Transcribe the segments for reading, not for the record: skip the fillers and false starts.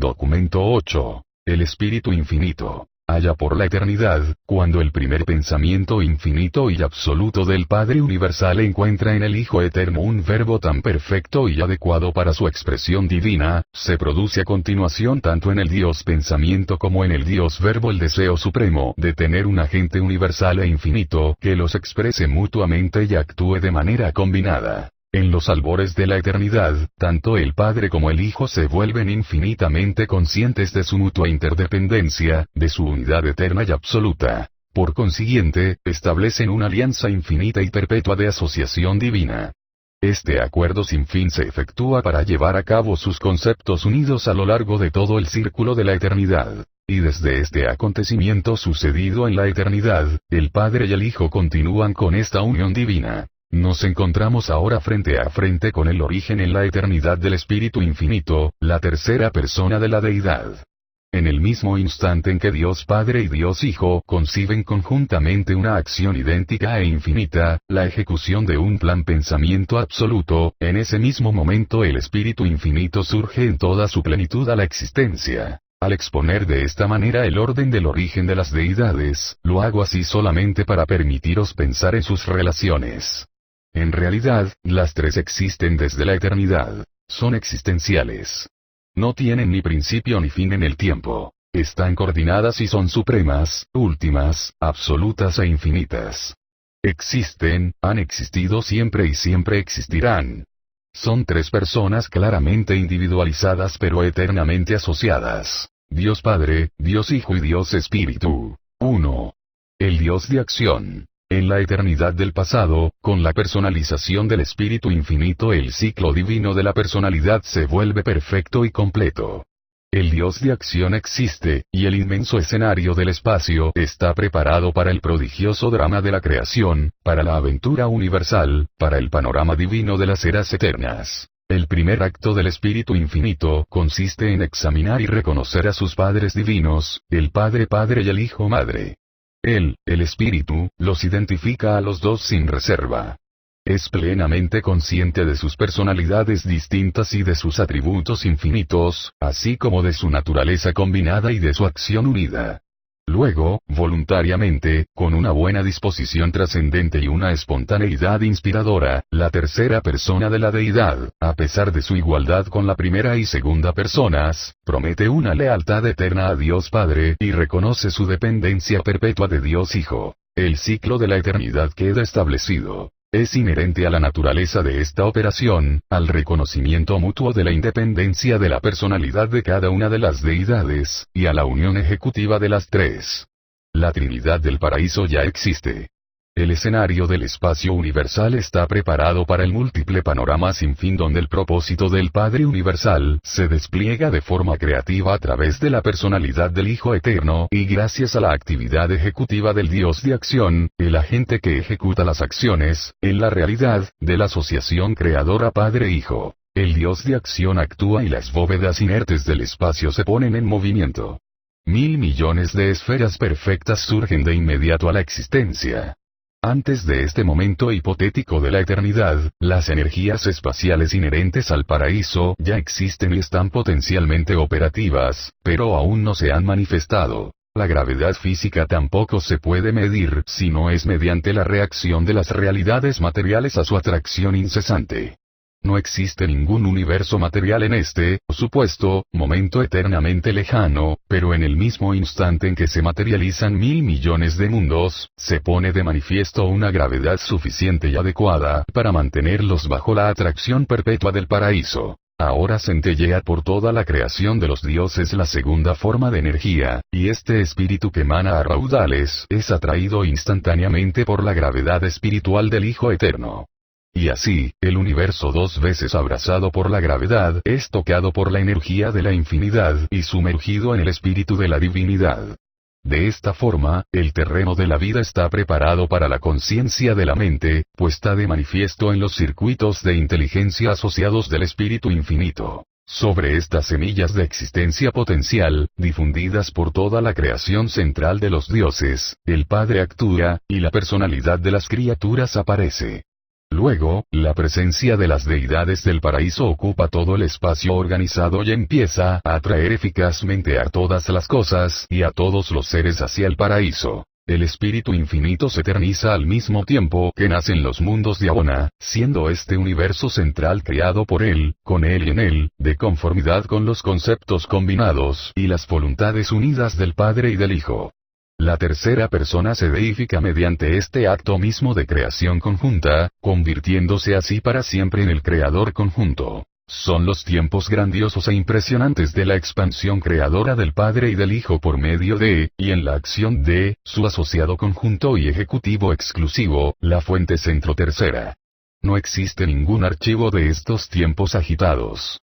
Documento 8. El Espíritu Infinito. Allá por la eternidad, cuando el primer pensamiento infinito y absoluto del Padre Universal encuentra en el Hijo Eterno un verbo tan perfecto y adecuado para su expresión divina, se produce a continuación tanto en el Dios pensamiento como en el Dios verbo el deseo supremo de tener un agente universal e infinito que los exprese mutuamente y actúe de manera combinada. En los albores de la eternidad, tanto el Padre como el Hijo se vuelven infinitamente conscientes de su mutua interdependencia, de su unidad eterna y absoluta. Por consiguiente, establecen una alianza infinita y perpetua de asociación divina. Este acuerdo sin fin se efectúa para llevar a cabo sus conceptos unidos a lo largo de todo el círculo de la eternidad. Y desde este acontecimiento sucedido en la eternidad, el Padre y el Hijo continúan con esta unión divina. Nos encontramos ahora frente a frente con el origen en la eternidad del Espíritu Infinito, la tercera persona de la Deidad. En el mismo instante en que Dios Padre y Dios Hijo conciben conjuntamente una acción idéntica e infinita, la ejecución de un plan pensamiento absoluto, en ese mismo momento el Espíritu Infinito surge en toda su plenitud a la existencia. Al exponer de esta manera el orden del origen de las deidades, lo hago así solamente para permitiros pensar en sus relaciones. En realidad, las tres existen desde la eternidad. Son existenciales. No tienen ni principio ni fin en el tiempo. Están coordinadas y son supremas, últimas, absolutas e infinitas. Existen, han existido siempre y siempre existirán. Son tres personas claramente individualizadas pero eternamente asociadas. Dios Padre, Dios Hijo y Dios Espíritu. 1. El Dios de acción. En la eternidad del pasado, con la personalización del Espíritu Infinito el ciclo divino de la personalidad se vuelve perfecto y completo. El Dios de acción existe, y el inmenso escenario del espacio está preparado para el prodigioso drama de la creación, para la aventura universal, para el panorama divino de las eras eternas. El primer acto del Espíritu Infinito consiste en examinar y reconocer a sus padres divinos, el Padre Padre y el Hijo Madre. Él, el Espíritu, los identifica a los dos sin reserva. Es plenamente consciente de sus personalidades distintas y de sus atributos infinitos, así como de su naturaleza combinada y de su acción unida. Luego, voluntariamente, con una buena disposición trascendente y una espontaneidad inspiradora, la tercera persona de la deidad, a pesar de su igualdad con la primera y segunda personas, promete una lealtad eterna a Dios Padre y reconoce su dependencia perpetua de Dios Hijo. El ciclo de la eternidad queda establecido. Es inherente a la naturaleza de esta operación, al reconocimiento mutuo de la independencia de la personalidad de cada una de las deidades, y a la unión ejecutiva de las tres. La Trinidad del Paraíso ya existe. El escenario del espacio universal está preparado para el múltiple panorama sin fin donde el propósito del Padre Universal se despliega de forma creativa a través de la personalidad del Hijo Eterno y gracias a la actividad ejecutiva del Dios de acción, el agente que ejecuta las acciones, en la realidad, de la asociación creadora Padre-Hijo. El Dios de acción actúa y las bóvedas inertes del espacio se ponen en movimiento. 1.000 millones de esferas perfectas surgen de inmediato a la existencia. Antes de este momento hipotético de la eternidad, las energías espaciales inherentes al paraíso ya existen y están potencialmente operativas, pero aún no se han manifestado. La gravedad física tampoco se puede medir si no es mediante la reacción de las realidades materiales a su atracción incesante. No existe ningún universo material en este, supuesto, momento eternamente lejano, pero en el mismo instante en que se materializan 1.000 millones de mundos, se pone de manifiesto una gravedad suficiente y adecuada para mantenerlos bajo la atracción perpetua del paraíso. Ahora centellea por toda la creación de los dioses la segunda forma de energía, y este espíritu que emana a raudales es atraído instantáneamente por la gravedad espiritual del Hijo Eterno. Y así, el universo dos veces abrazado por la gravedad es tocado por la energía de la infinidad y sumergido en el espíritu de la divinidad. De esta forma, el terreno de la vida está preparado para la conciencia de la mente, puesta de manifiesto en los circuitos de inteligencia asociados del espíritu infinito. Sobre estas semillas de existencia potencial, difundidas por toda la creación central de los dioses, el Padre actúa, y la personalidad de las criaturas aparece. Luego, la presencia de las deidades del paraíso ocupa todo el espacio organizado y empieza a atraer eficazmente a todas las cosas y a todos los seres hacia el paraíso. El espíritu infinito se eterniza al mismo tiempo que nacen los mundos de Abona, siendo este universo central creado por él, con él y en él, de conformidad con los conceptos combinados y las voluntades unidas del Padre y del Hijo. La tercera persona se deifica mediante este acto mismo de creación conjunta, convirtiéndose así para siempre en el creador conjunto. Son los tiempos grandiosos e impresionantes de la expansión creadora del Padre y del Hijo por medio de, y en la acción de, su asociado conjunto y ejecutivo exclusivo, la fuente centro tercera. No existe ningún archivo de estos tiempos agitados.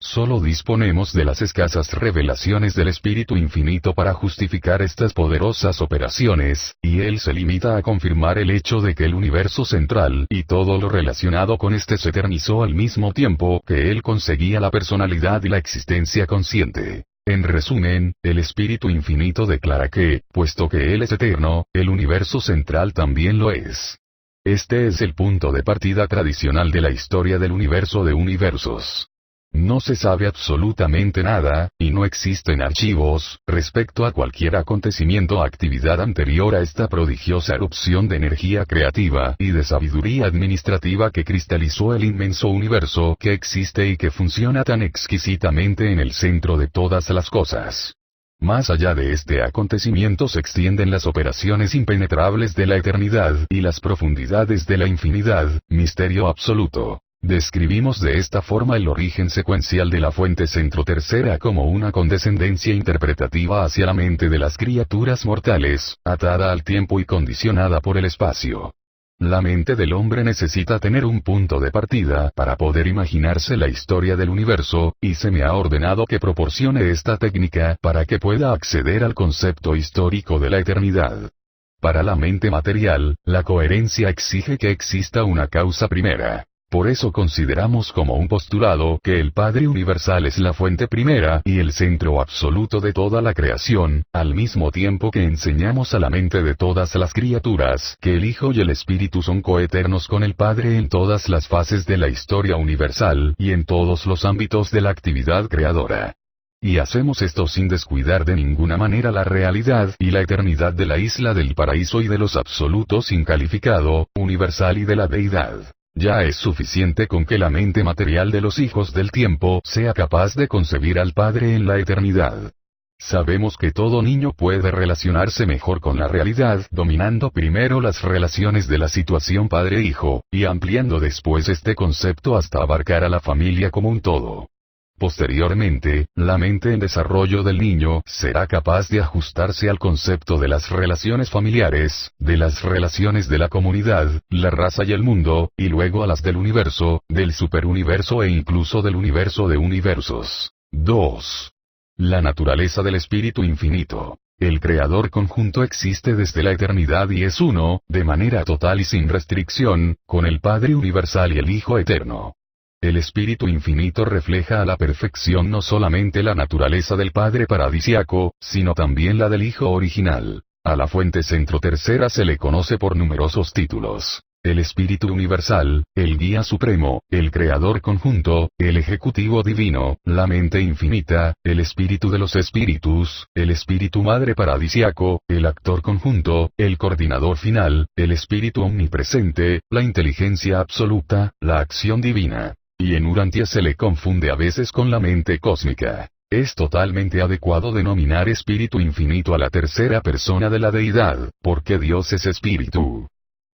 Solo disponemos de las escasas revelaciones del Espíritu Infinito para justificar estas poderosas operaciones, y él se limita a confirmar el hecho de que el universo central y todo lo relacionado con este se eternizó al mismo tiempo que él conseguía la personalidad y la existencia consciente. En resumen, el Espíritu Infinito declara que, puesto que él es eterno, el universo central también lo es. Este es el punto de partida tradicional de la historia del universo de universos. No se sabe absolutamente nada, y no existen archivos, respecto a cualquier acontecimiento o actividad anterior a esta prodigiosa erupción de energía creativa y de sabiduría administrativa que cristalizó el inmenso universo que existe y que funciona tan exquisitamente en el centro de todas las cosas. Más allá de este acontecimiento se extienden las operaciones impenetrables de la eternidad y las profundidades de la infinidad, misterio absoluto. Describimos de esta forma el origen secuencial de la fuente centro tercera como una condescendencia interpretativa hacia la mente de las criaturas mortales, atada al tiempo y condicionada por el espacio. La mente del hombre necesita tener un punto de partida para poder imaginarse la historia del universo, y se me ha ordenado que proporcione esta técnica para que pueda acceder al concepto histórico de la eternidad. Para la mente material, la coherencia exige que exista una causa primera. Por eso consideramos como un postulado que el Padre Universal es la fuente primera y el centro absoluto de toda la creación, al mismo tiempo que enseñamos a la mente de todas las criaturas que el Hijo y el Espíritu son coeternos con el Padre en todas las fases de la historia universal y en todos los ámbitos de la actividad creadora. Y hacemos esto sin descuidar de ninguna manera la realidad y la eternidad de la isla del paraíso y de los absolutos incalificado, universal y de la deidad. Ya es suficiente con que la mente material de los hijos del tiempo sea capaz de concebir al Padre en la eternidad. Sabemos que todo niño puede relacionarse mejor con la realidad dominando primero las relaciones de la situación padre-hijo, y ampliando después este concepto hasta abarcar a la familia como un todo. Posteriormente, la mente en desarrollo del niño será capaz de ajustarse al concepto de las relaciones familiares, de las relaciones de la comunidad, la raza y el mundo, y luego a las del universo, del superuniverso e incluso del universo de universos. 2. La naturaleza del Espíritu Infinito. El Creador conjunto existe desde la eternidad y es uno, de manera total y sin restricción, con el Padre Universal y el Hijo Eterno. El Espíritu Infinito refleja a la perfección no solamente la naturaleza del Padre paradisiaco, sino también la del Hijo original. A la fuente centro tercera se le conoce por numerosos títulos: el Espíritu Universal, el Guía Supremo, el Creador Conjunto, el Ejecutivo Divino, la Mente Infinita, el Espíritu de los Espíritus, el Espíritu Madre Paradisiaco, el Actor Conjunto, el Coordinador Final, el Espíritu Omnipresente, la Inteligencia Absoluta, la Acción Divina. Y en Urantia se le confunde a veces con la mente cósmica. Es totalmente adecuado denominar Espíritu Infinito a la tercera persona de la deidad, porque Dios es Espíritu.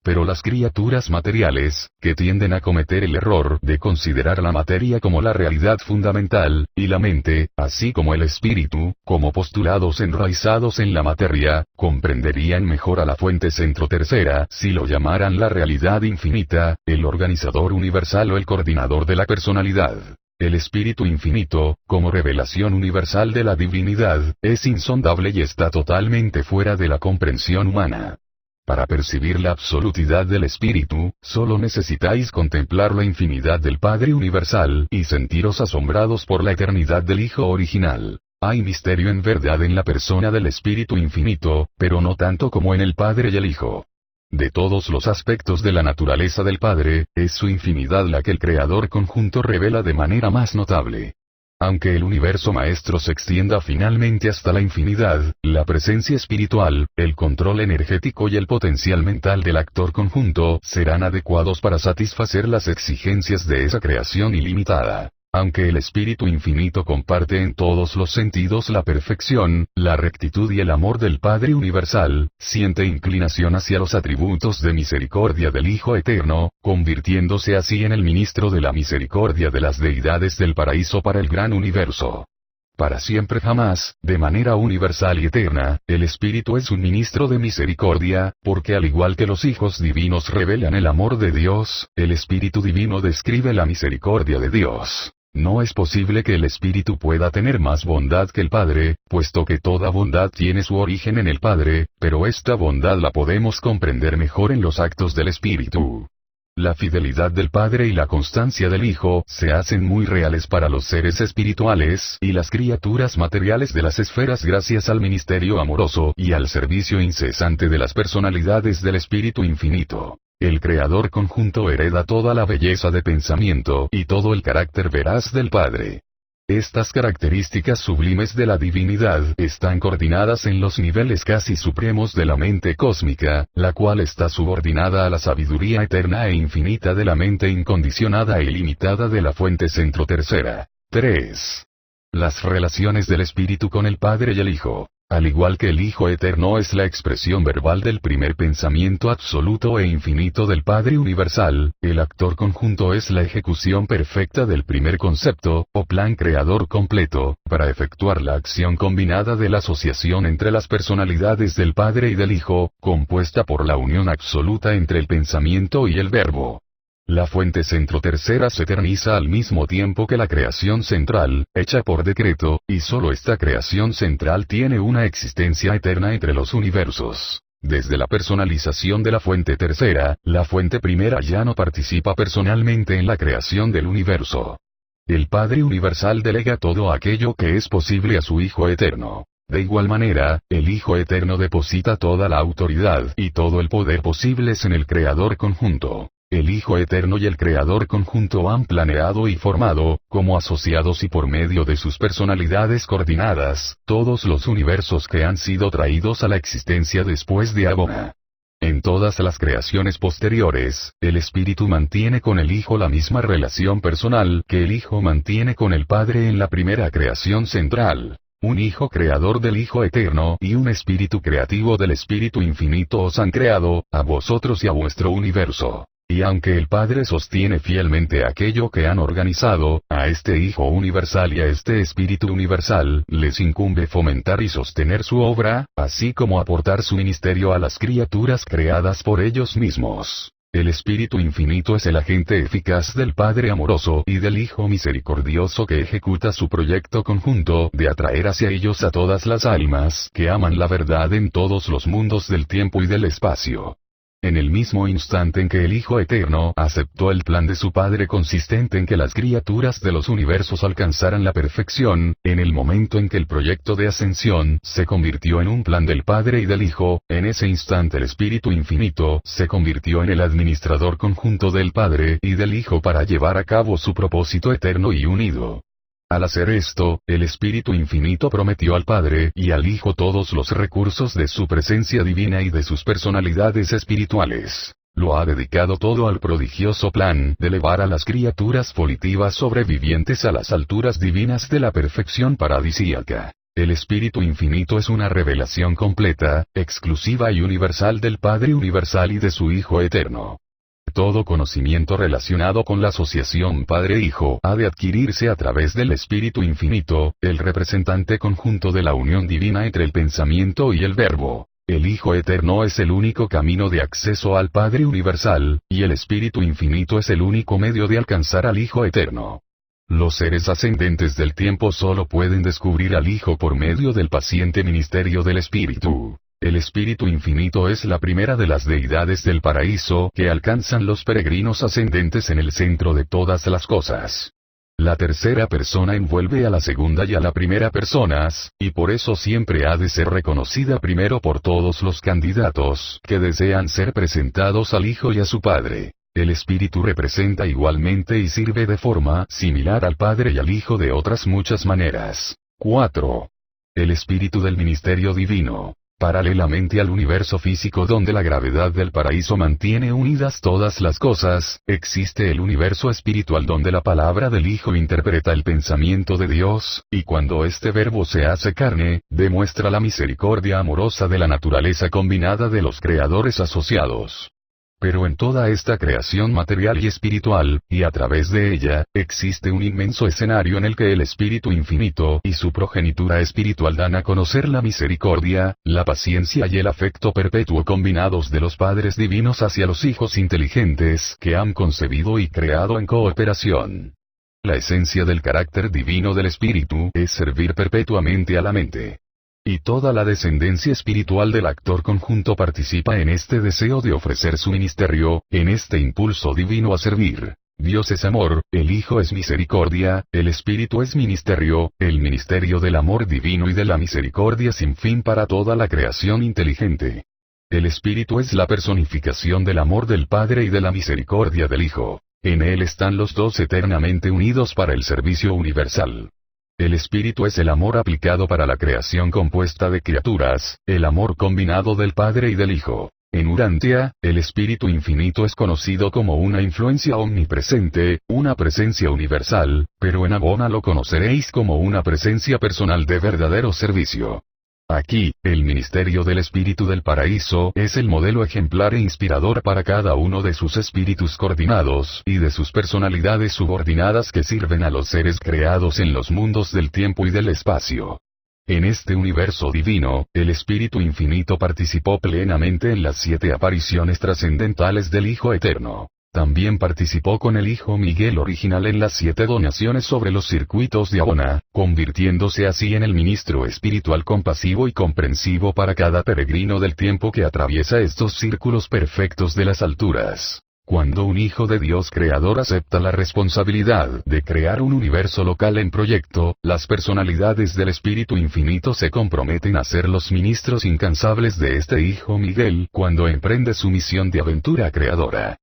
Pero las criaturas materiales, que tienden a cometer el error de considerar la materia como la realidad fundamental, y la mente, así como el espíritu, como postulados enraizados en la materia, comprenderían mejor a la fuente centro tercera si lo llamaran la realidad infinita, el organizador universal o el coordinador de la personalidad. El Espíritu Infinito, como revelación universal de la divinidad, es insondable y está totalmente fuera de la comprensión humana. Para percibir la absolutidad del Espíritu, solo necesitáis contemplar la infinidad del Padre Universal y sentiros asombrados por la eternidad del Hijo original. Hay misterio en verdad en la persona del Espíritu Infinito, pero no tanto como en el Padre y el Hijo. De todos los aspectos de la naturaleza del Padre, es su infinidad la que el Creador conjunto revela de manera más notable. Aunque el universo maestro se extienda finalmente hasta la infinidad, la presencia espiritual, el control energético y el potencial mental del actor conjunto serán adecuados para satisfacer las exigencias de esa creación ilimitada. Aunque el Espíritu Infinito comparte en todos los sentidos la perfección, la rectitud y el amor del Padre Universal, siente inclinación hacia los atributos de misericordia del Hijo Eterno, convirtiéndose así en el ministro de la misericordia de las deidades del paraíso para el gran universo. Para siempre jamás, de manera universal y eterna, el Espíritu es un ministro de misericordia, porque al igual que los hijos divinos revelan el amor de Dios, el Espíritu Divino describe la misericordia de Dios. No es posible que el Espíritu pueda tener más bondad que el Padre, puesto que toda bondad tiene su origen en el Padre, pero esta bondad la podemos comprender mejor en los actos del Espíritu. La fidelidad del Padre y la constancia del Hijo se hacen muy reales para los seres espirituales y las criaturas materiales de las esferas gracias al ministerio amoroso y al servicio incesante de las personalidades del Espíritu Infinito. El Creador conjunto hereda toda la belleza de pensamiento y todo el carácter veraz del Padre. Estas características sublimes de la divinidad están coordinadas en los niveles casi supremos de la mente cósmica, la cual está subordinada a la sabiduría eterna e infinita de la mente incondicionada e ilimitada de la fuente centro tercera. 3. Las relaciones del Espíritu con el Padre y el Hijo. Al igual que el Hijo Eterno es la expresión verbal del primer pensamiento absoluto e infinito del Padre Universal, el actor conjunto es la ejecución perfecta del primer concepto, o plan creador completo, para efectuar la acción combinada de la asociación entre las personalidades del Padre y del Hijo, compuesta por la unión absoluta entre el pensamiento y el verbo. La fuente centro tercera se eterniza al mismo tiempo que la creación central, hecha por decreto, y solo esta creación central tiene una existencia eterna entre los universos. Desde la personalización de la fuente tercera, la fuente primera ya no participa personalmente en la creación del universo. El Padre Universal delega todo aquello que es posible a su Hijo Eterno. De igual manera, el Hijo Eterno deposita toda la autoridad y todo el poder posibles en el Creador conjunto. El Hijo Eterno y el Creador conjunto han planeado y formado, como asociados y por medio de sus personalidades coordinadas, todos los universos que han sido traídos a la existencia después de Abona. En todas las creaciones posteriores, el Espíritu mantiene con el Hijo la misma relación personal que el Hijo mantiene con el Padre en la primera creación central. Un Hijo creador del Hijo Eterno y un Espíritu creativo del Espíritu Infinito os han creado, a vosotros y a vuestro universo. Y aunque el Padre sostiene fielmente aquello que han organizado, a este Hijo Universal y a este Espíritu Universal les incumbe fomentar y sostener su obra, así como aportar su ministerio a las criaturas creadas por ellos mismos. El Espíritu Infinito es el agente eficaz del Padre amoroso y del Hijo misericordioso que ejecuta su proyecto conjunto de atraer hacia ellos a todas las almas que aman la verdad en todos los mundos del tiempo y del espacio. En el mismo instante en que el Hijo Eterno aceptó el plan de su Padre consistente en que las criaturas de los universos alcanzaran la perfección, en el momento en que el proyecto de ascensión se convirtió en un plan del Padre y del Hijo, en ese instante el Espíritu Infinito se convirtió en el administrador conjunto del Padre y del Hijo para llevar a cabo su propósito eterno y unido. Al hacer esto, el Espíritu Infinito prometió al Padre y al Hijo todos los recursos de su presencia divina y de sus personalidades espirituales. Lo ha dedicado todo al prodigioso plan de elevar a las criaturas volitivas sobrevivientes a las alturas divinas de la perfección paradisíaca. El Espíritu Infinito es una revelación completa, exclusiva y universal del Padre Universal y de su Hijo Eterno. Todo conocimiento relacionado con la asociación Padre-Hijo ha de adquirirse a través del Espíritu Infinito, el representante conjunto de la unión divina entre el pensamiento y el verbo. El Hijo Eterno es el único camino de acceso al Padre Universal, y el Espíritu Infinito es el único medio de alcanzar al Hijo Eterno. Los seres ascendentes del tiempo solo pueden descubrir al Hijo por medio del paciente ministerio del Espíritu. El Espíritu Infinito es la primera de las deidades del paraíso que alcanzan los peregrinos ascendentes en el centro de todas las cosas. La tercera persona envuelve a la segunda y a la primera personas, y por eso siempre ha de ser reconocida primero por todos los candidatos que desean ser presentados al Hijo y a su Padre. El Espíritu representa igualmente y sirve de forma similar al Padre y al Hijo de otras muchas maneras. 4. El Espíritu del Ministerio Divino. Paralelamente al universo físico donde la gravedad del paraíso mantiene unidas todas las cosas, existe el universo espiritual donde la palabra del Hijo interpreta el pensamiento de Dios, y cuando este verbo se hace carne, demuestra la misericordia amorosa de la naturaleza combinada de los creadores asociados. Pero en toda esta creación material y espiritual, y a través de ella, existe un inmenso escenario en el que el Espíritu Infinito y su progenitura espiritual dan a conocer la misericordia, la paciencia y el afecto perpetuo combinados de los padres divinos hacia los hijos inteligentes que han concebido y creado en cooperación. La esencia del carácter divino del Espíritu es servir perpetuamente a la mente. Y toda la descendencia espiritual del actor conjunto participa en este deseo de ofrecer su ministerio, en este impulso divino a servir. Dios es amor, el Hijo es misericordia, el Espíritu es ministerio, el ministerio del amor divino y de la misericordia sin fin para toda la creación inteligente. El Espíritu es la personificación del amor del Padre y de la misericordia del Hijo. En él están los dos eternamente unidos para el servicio universal. El Espíritu es el amor aplicado para la creación compuesta de criaturas, el amor combinado del Padre y del Hijo. En Urantia, el Espíritu Infinito es conocido como una influencia omnipresente, una presencia universal, pero en Abona lo conoceréis como una presencia personal de verdadero servicio. Aquí, el ministerio del Espíritu del Paraíso es el modelo ejemplar e inspirador para cada uno de sus espíritus coordinados y de sus personalidades subordinadas que sirven a los seres creados en los mundos del tiempo y del espacio. En este universo divino, el Espíritu Infinito participó plenamente en las 7 apariciones trascendentales del Hijo Eterno. También participó con el Hijo Miguel original en las 7 donaciones sobre los circuitos de Abona, convirtiéndose así en el ministro espiritual compasivo y comprensivo para cada peregrino del tiempo que atraviesa estos círculos perfectos de las alturas. Cuando un Hijo de Dios Creador acepta la responsabilidad de crear un universo local en proyecto, las personalidades del Espíritu Infinito se comprometen a ser los ministros incansables de este Hijo Miguel cuando emprende su misión de aventura creadora.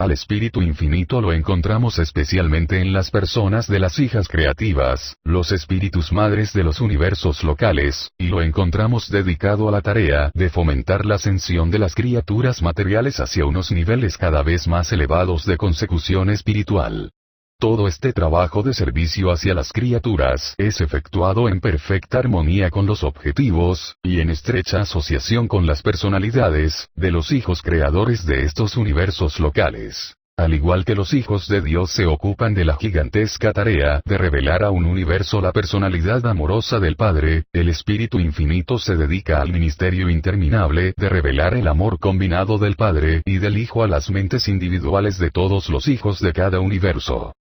Al Espíritu Infinito lo encontramos especialmente en las personas de las hijas creativas, los espíritus madres de los universos locales, y lo encontramos dedicado a la tarea de fomentar la ascensión de las criaturas materiales hacia unos niveles cada vez más elevados de consecución espiritual. Todo este trabajo de servicio hacia las criaturas es efectuado en perfecta armonía con los objetivos, y en estrecha asociación con las personalidades, de los hijos creadores de estos universos locales. Al igual que los hijos de Dios se ocupan de la gigantesca tarea de revelar a un universo la personalidad amorosa del Padre, el Espíritu Infinito se dedica al ministerio interminable de revelar el amor combinado del Padre y del Hijo a las mentes individuales de todos los hijos de cada universo.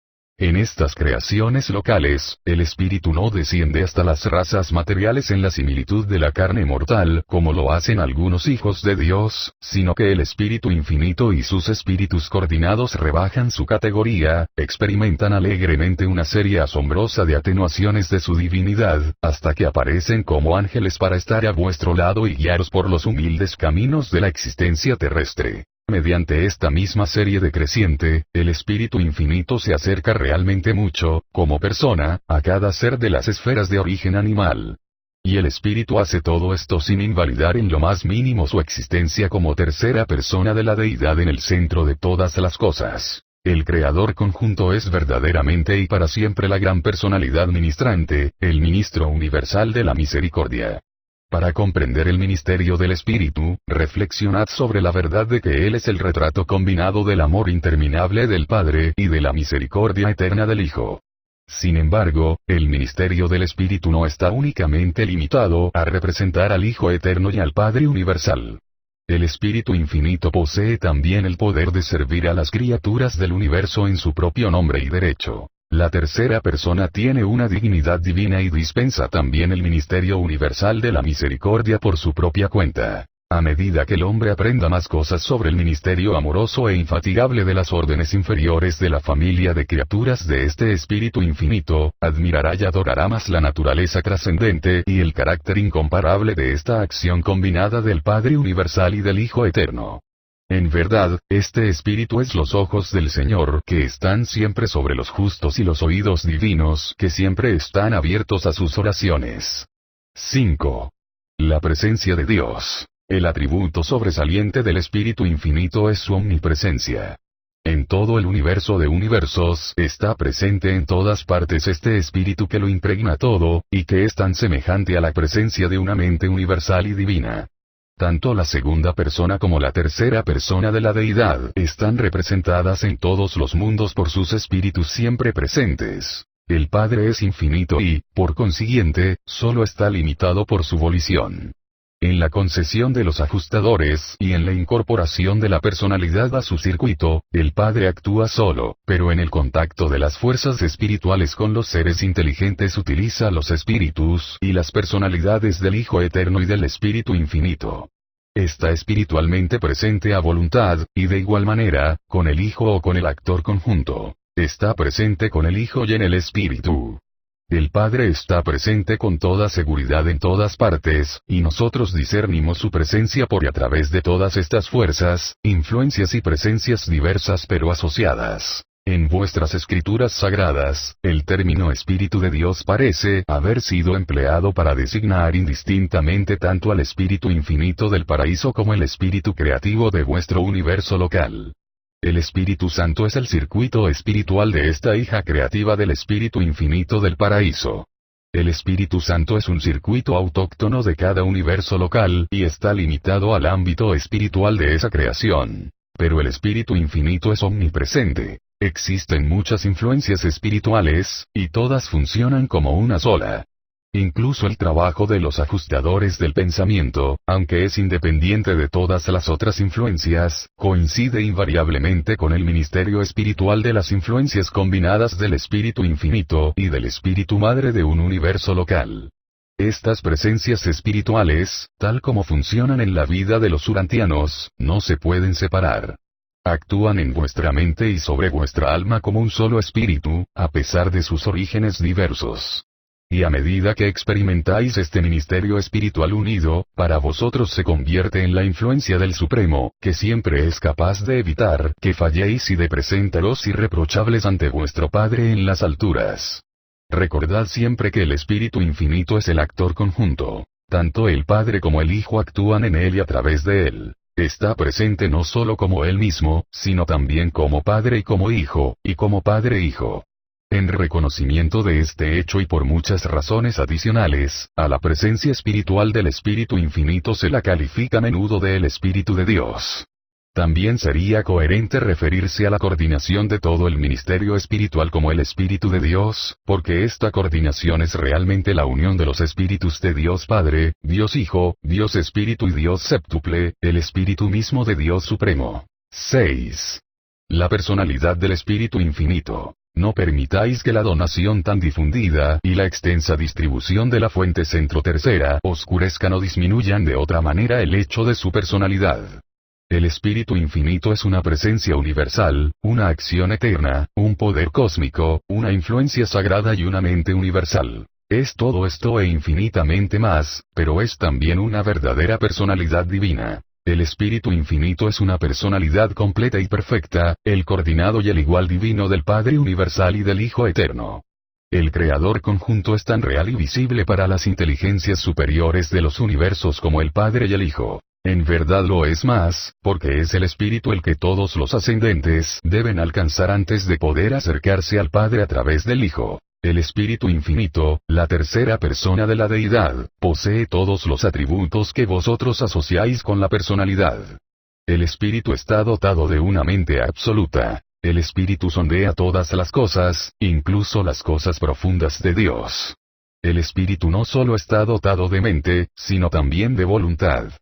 En estas creaciones locales, el Espíritu no desciende hasta las razas materiales en la similitud de la carne mortal, como lo hacen algunos hijos de Dios, sino que el Espíritu Infinito y sus espíritus coordinados rebajan su categoría, experimentan alegremente una serie asombrosa de atenuaciones de su divinidad, hasta que aparecen como ángeles para estar a vuestro lado y guiaros por los humildes caminos de la existencia terrestre. Mediante esta misma serie decreciente, el Espíritu Infinito se acerca realmente mucho, como persona, a cada ser de las esferas de origen animal. Y el Espíritu hace todo esto sin invalidar en lo más mínimo su existencia como tercera persona de la deidad en el centro de todas las cosas. El Creador conjunto es verdaderamente y para siempre la gran personalidad ministrante, el ministro universal de la misericordia. Para comprender el ministerio del Espíritu, reflexionad sobre la verdad de que Él es el retrato combinado del amor interminable del Padre y de la misericordia eterna del Hijo. Sin embargo, el ministerio del Espíritu no está únicamente limitado a representar al Hijo eterno y al Padre universal. El Espíritu Infinito posee también el poder de servir a las criaturas del universo en su propio nombre y derecho. La tercera persona tiene una dignidad divina y dispensa también el ministerio universal de la misericordia por su propia cuenta. A medida que el hombre aprenda más cosas sobre el ministerio amoroso e infatigable de las órdenes inferiores de la familia de criaturas de este espíritu infinito, admirará y adorará más la naturaleza trascendente y el carácter incomparable de esta acción combinada del Padre Universal y del Hijo Eterno. En verdad, este espíritu es los ojos del Señor que están siempre sobre los justos y los oídos divinos que siempre están abiertos a sus oraciones. 5. La presencia de Dios. El atributo sobresaliente del Espíritu Infinito es su omnipresencia. En todo el universo de universos está presente en todas partes este espíritu que lo impregna todo, y que es tan semejante a la presencia de una mente universal y divina. Tanto la segunda persona como la tercera persona de la deidad están representadas en todos los mundos por sus espíritus siempre presentes. El Padre es infinito y, por consiguiente, solo está limitado por su volición. En la concesión de los ajustadores y en la incorporación de la personalidad a su circuito, el Padre actúa solo, pero en el contacto de las fuerzas espirituales con los seres inteligentes utiliza los espíritus y las personalidades del Hijo Eterno y del Espíritu Infinito. Está espiritualmente presente a voluntad, y de igual manera, con el Hijo o con el actor conjunto. Está presente con el Hijo y en el Espíritu. El Padre está presente con toda seguridad en todas partes, y nosotros discernimos su presencia por y a través de todas estas fuerzas, influencias y presencias diversas pero asociadas. En vuestras escrituras sagradas, el término Espíritu de Dios parece haber sido empleado para designar indistintamente tanto al Espíritu Infinito del Paraíso como el Espíritu Creativo de vuestro universo local. El Espíritu Santo es el circuito espiritual de esta hija creativa del Espíritu Infinito del Paraíso. El Espíritu Santo es un circuito autóctono de cada universo local y está limitado al ámbito espiritual de esa creación. Pero el Espíritu Infinito es omnipresente. Existen muchas influencias espirituales, y todas funcionan como una sola. Incluso el trabajo de los ajustadores del pensamiento, aunque es independiente de todas las otras influencias, coincide invariablemente con el ministerio espiritual de las influencias combinadas del Espíritu Infinito y del Espíritu Madre de un universo local. Estas presencias espirituales, tal como funcionan en la vida de los urantianos, no se pueden separar. Actúan en vuestra mente y sobre vuestra alma como un solo espíritu, a pesar de sus orígenes diversos. Y a medida que experimentáis este ministerio espiritual unido, para vosotros se convierte en la influencia del Supremo, que siempre es capaz de evitar que falléis y de presentaros irreprochables ante vuestro Padre en las alturas. Recordad siempre que el Espíritu Infinito es el actor conjunto. Tanto el Padre como el Hijo actúan en él y a través de él. Está presente no solo como él mismo, sino también como Padre y como Hijo, y como Padre-Hijo. En reconocimiento de este hecho y por muchas razones adicionales, a la presencia espiritual del Espíritu Infinito se la califica a menudo de el Espíritu de Dios. También sería coherente referirse a la coordinación de todo el ministerio espiritual como el Espíritu de Dios, porque esta coordinación es realmente la unión de los espíritus de Dios Padre, Dios Hijo, Dios Espíritu y Dios Séptuple, el Espíritu mismo de Dios Supremo. 6. La personalidad del Espíritu Infinito. No permitáis que la donación tan difundida y la extensa distribución de la fuente centro tercera oscurezcan o disminuyan de otra manera el hecho de su personalidad. El Espíritu Infinito es una presencia universal, una acción eterna, un poder cósmico, una influencia sagrada y una mente universal. Es todo esto e infinitamente más, pero es también una verdadera personalidad divina. El Espíritu Infinito es una personalidad completa y perfecta, el coordinado y el igual divino del Padre Universal y del Hijo Eterno. El Creador conjunto es tan real y visible para las inteligencias superiores de los universos como el Padre y el Hijo. En verdad lo es más, porque es el Espíritu el que todos los ascendentes deben alcanzar antes de poder acercarse al Padre a través del Hijo. El Espíritu Infinito, la tercera persona de la deidad, posee todos los atributos que vosotros asociáis con la personalidad. El Espíritu está dotado de una mente absoluta. El Espíritu sondea todas las cosas, incluso las cosas profundas de Dios. El Espíritu no solo está dotado de mente, sino también de voluntad.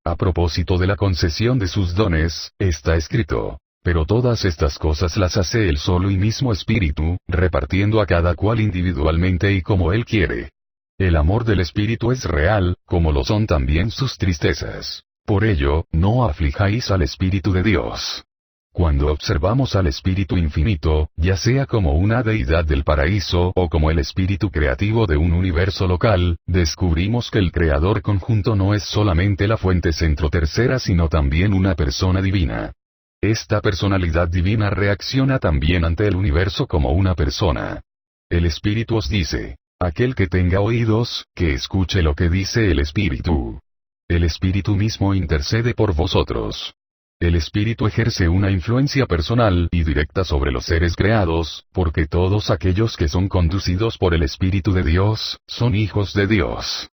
A propósito de la concesión de sus dones, está escrito: pero todas estas cosas las hace el solo y mismo Espíritu, repartiendo a cada cual individualmente y como Él quiere. El amor del Espíritu es real, como lo son también sus tristezas. Por ello, no aflijáis al Espíritu de Dios. Cuando observamos al Espíritu Infinito, ya sea como una deidad del paraíso o como el espíritu creativo de un universo local, descubrimos que el Creador conjunto no es solamente la fuente centro tercera sino también una persona divina. Esta personalidad divina reacciona también ante el universo como una persona. El Espíritu os dice: aquel que tenga oídos, que escuche lo que dice el Espíritu. El Espíritu mismo intercede por vosotros. El Espíritu ejerce una influencia personal y directa sobre los seres creados, porque todos aquellos que son conducidos por el Espíritu de Dios, son hijos de Dios.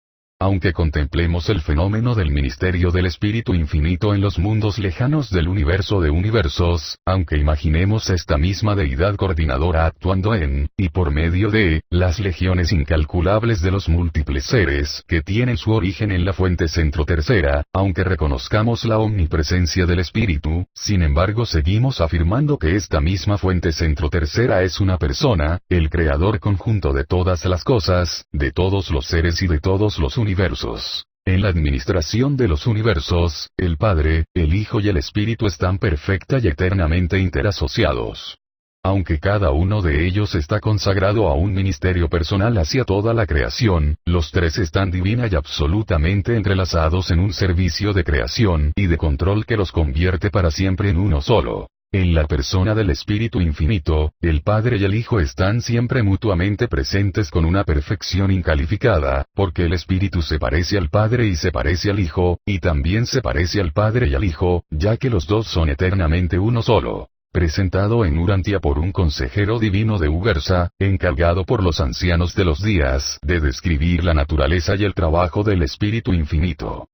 Aunque contemplemos el fenómeno del ministerio del Espíritu Infinito en los mundos lejanos del universo de universos, aunque imaginemos esta misma deidad coordinadora actuando en, y por medio de, las legiones incalculables de los múltiples seres que tienen su origen en la fuente centro tercera, aunque reconozcamos la omnipresencia del Espíritu, sin embargo seguimos afirmando que esta misma fuente centro tercera es una persona, el creador conjunto de todas las cosas, de todos los seres y de todos los universos. En la administración de los universos, el Padre, el Hijo y el Espíritu están perfecta y eternamente interasociados. Aunque cada uno de ellos está consagrado a un ministerio personal hacia toda la creación, los tres están divina y absolutamente entrelazados en un servicio de creación y de control que los convierte para siempre en uno solo. En la persona del Espíritu Infinito, el Padre y el Hijo están siempre mutuamente presentes con una perfección incalificada, porque el Espíritu se parece al Padre y se parece al Hijo, y también se parece al Padre y al Hijo, ya que los dos son eternamente uno solo. Presentado en Urantia por un consejero divino de Ubersa, encargado por los ancianos de los días de describir la naturaleza y el trabajo del Espíritu Infinito.